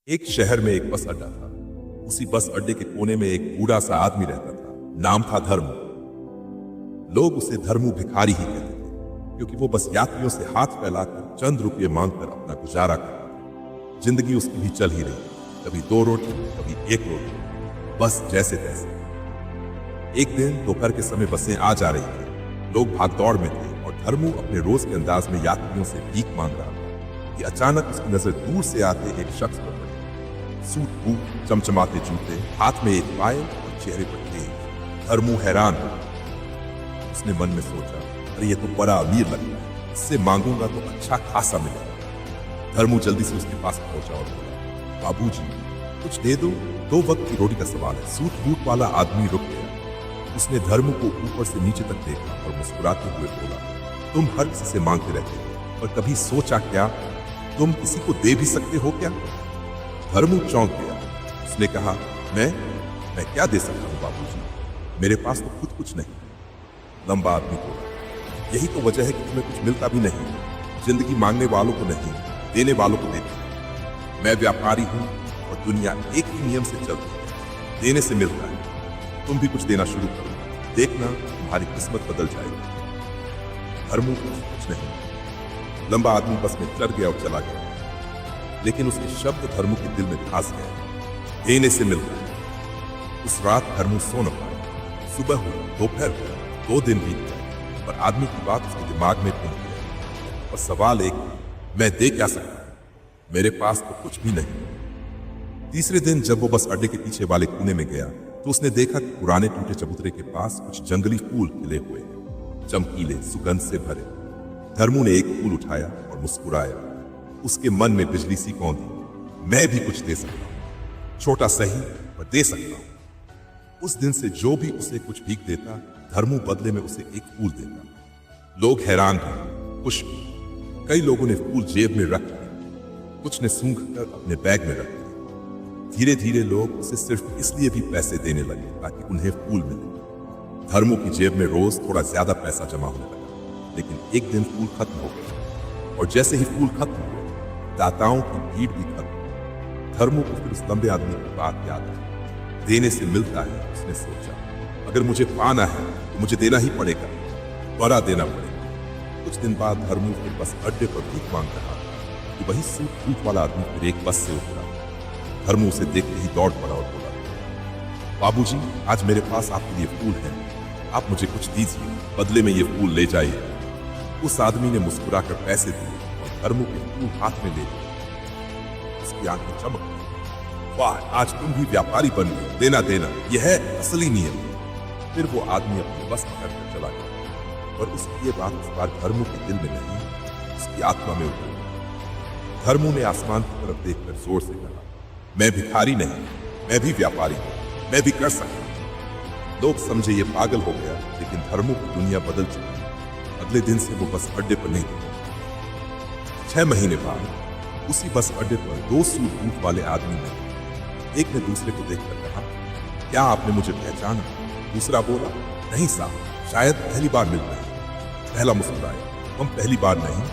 एक शहर में एक बस अड्डा था। उसी बस अड्डे के कोने में एक बूढ़ा सा आदमी रहता था। नाम था धर्मू। लोग उसे धर्मू भिखारी ही कहते थे, क्योंकि वो बस यात्रियों से हाथ फैलाकर चंद रुपये मांगकर अपना गुजारा करता था। जिंदगी उसकी भी चल ही रही, कभी 2 रोटी, कभी 1 रोटी, बस जैसे तैसे। एक दिन दोपहर के समय बसें आ जा रही थी। लोग भागदौड़ में थे और धर्मू अपने रोज के अंदाज में यात्रियों से भीख मांग रहा था कि अचानक उसकी नजर दूर से आते एक शख्स पर पड़ी। सूट बूट, चमचमाते जूते, हाथ में एक पायल और चेहरे पर तेज। धर्मू हैरान हो। उसने मन में सोचा, अरे ये तो बड़ा अमीर लगता है, इससे मांगूंगा तो अच्छा खासा मिलेगा। धर्मू जल्दी से उसके पास पहुंचा और बोला, बाबूजी कुछ दे दो, 2 वक्त की रोटी का सवाल है। सूट बूट वाला आदमी रुक गया। उसने धर्मू को ऊपर से नीचे तक देखा और मुस्कुराते हुए बोला, तुम हर किसी से मांगते रहते हो, पर कभी सोचा क्या तुम किसी को दे भी सकते हो क्या? धर्मू चौंक गया। उसने कहा, मैं क्या दे सकता हूं बाबूजी? मेरे पास तो खुद कुछ नहीं। लंबा आदमी बोला, यही तो वजह है कि तुम्हें कुछ मिलता भी नहीं। जिंदगी मांगने वालों को नहीं, देने वालों को देती है। मैं व्यापारी हूं और दुनिया एक ही नियम से चलती है, देने से मिलता है। तुम भी कुछ देना शुरू करो, देखना तुम्हारी किस्मत बदल जाएगी। धर्मू कुछ नहीं। लंबा आदमी बस में चढ़ गया और चला गया, लेकिन उसके शब्द धर्मू के दिल में धंस गए। देने से मिलता है। उस रात धर्मू सो न पाया। सुबह हुई, दोपहर हुआ, 2 दिन बीत गए, पर आदमी की बात उसके दिमाग में घूम गई। और सवाल एक, मैं दे क्या सकता हूं? मेरे पास तो कुछ भी नहीं। तीसरे दिन जब वो बस अड्डे के पीछे वाले कोने में गया तो उसने देखा कि पुराने टूटे चबूतरे के पास कुछ जंगली फूल खिले हुए हैं, चमकीले, सुगंध से भरे। धर्मू ने एक फूल उठाया और मुस्कुराया। उसके मन में बिजली सी कौंधी, मैं भी कुछ दे सकता हूं, छोटा सही पर दे सकता हूं। उस दिन से जो भी उसे कुछ भीख देता, धर्मू बदले में उसे एक फूल देता। लोग हैरान थे, खुश भी। कई लोगों ने फूल जेब में रख लिए, कुछ ने सूंघ कर अपने बैग में रख दिए। धीरे धीरे लोग उसे सिर्फ इसलिए भी पैसे देने लगे ताकि उन्हें फूल मिले। धर्मू की जेब में रोज थोड़ा ज्यादा पैसा जमा होने लगा, लेकिन एक दिन फूल खत्म हो गए और जैसे ही फूल खत्म हुए, दाताओं की भीड़ भी खत्म। धर्मू को फिर उस लंबे आदमी की बात याद आई। देने से मिलता है, उसने सोचा। अगर मुझे पाना है तो मुझे देना ही पड़ेगा, बड़ा देना पड़ेगा। कुछ दिन बाद धर्मू फिर बस अड्डे पर भीख मांग रहा था कि वही सूट बूट वाला आदमी फिर एक बस से उतरा। धर्मू उसे देखते ही दौड़ पड़ा और बोला, बाबूजी आज मेरे पास आपके लिए फूल है, आप मुझे कुछ दीजिए, बदले में ये फूल ले जाइए। उस आदमी ने मुस्कुराकर पैसे दिए और धर्मू के फूल हाथ में ले लिए। उसकी आंखें चमक गई। वाह, आज तुम भी व्यापारी बन गए, देना देना, यह है असली नियम। फिर वो आदमी अपनी बस पकड़कर चला गया और उसकी ये बात इस बार धर्मू के दिल में नहीं, उसकी आत्मा में उतर गई। धर्मू ने आसमान की तरफ देखकर जोर से कहा, मैं भिखारी नहीं, मैं भी व्यापारी हूं, मैं भी कर सकता हूं। लोग समझे ये पागल हो गया, लेकिन धर्मू की दुनिया बदल चुकी। अगले दिन से वो बस अड्डे पर नहीं था। 6 महीने बाद उसी बस अड्डे पर 2 सूट बूट वाले आदमी मिले। एक ने दूसरे को देखकर कहा, क्या आपने मुझे पहचाना? दूसरा बोला, नहीं साहब, शायद पहली बार मिल रहे हैं। पहला मुस्कुराया, हम पहली बार नहीं,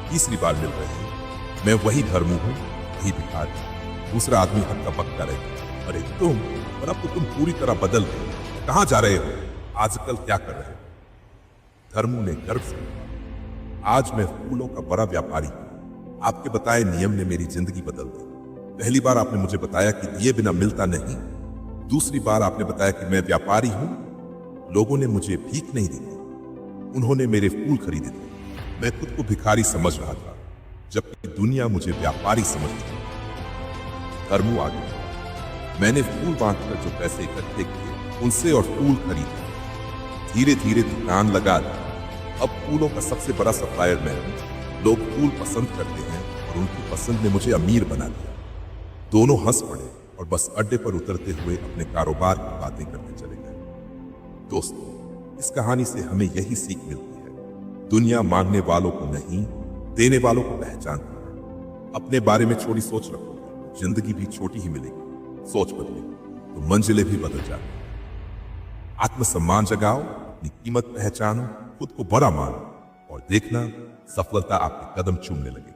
तीसरी बार मिल रहे हैं। मैं वही धर्मू हूं, वही भिखारी। दूसरा आदमी हक्का बक्का रहे, अरे तुम, पर अब तो तुम पूरी तरह बदल गए। कहां जा रहे हो? आजकल क्या कर रहे हो? धर्मू ने गर्व से कहा, आज मैं फूलों का बड़ा व्यापारी हूं। आपके बताए नियम ने मेरी जिंदगी बदल दी। पहली बार आपने मुझे बताया कि दिए बिना मिलता नहीं। दूसरी बार आपने बताया कि मैं व्यापारी हूं। लोगों ने मुझे भीख नहीं दी, उन्होंने मेरे फूल खरीदे थे। मैं खुद को भिखारी समझ रहा था, जबकि दुनिया मुझे व्यापारी समझती थी। धर्मू आगे बढ़ा, मैंने फूल बांटकर जो पैसे इकट्ठे किए, उनसे और फूल खरीदे। धीरे धीरे दुकान लगा दी। अब फूलों का सबसे बड़ा सप्लायर मैं हूं। लोग फूल पसंद करते हैं और उनकी पसंद ने मुझे अमीर बना दिया। दोनों हंस पड़े और बस अड्डे पर उतरते हुए अपने कारोबार की बातें करते चले गए। दोस्तों, इस कहानी से हमें यही सीख मिलती है, दुनिया मांगने वालों को नहीं, देने वालों को पहचानती है। अपने बारे में छोटी सोच रखो, जिंदगी भी छोटी ही मिलेगी। सोच बदलेगी तो मंजिलें भी बदल जाती। आत्मसम्मान जगाओ, अपनी कीमत पहचानो, खुद को बड़ा मानो और देखना सफलता आपके कदम चूमने लगे।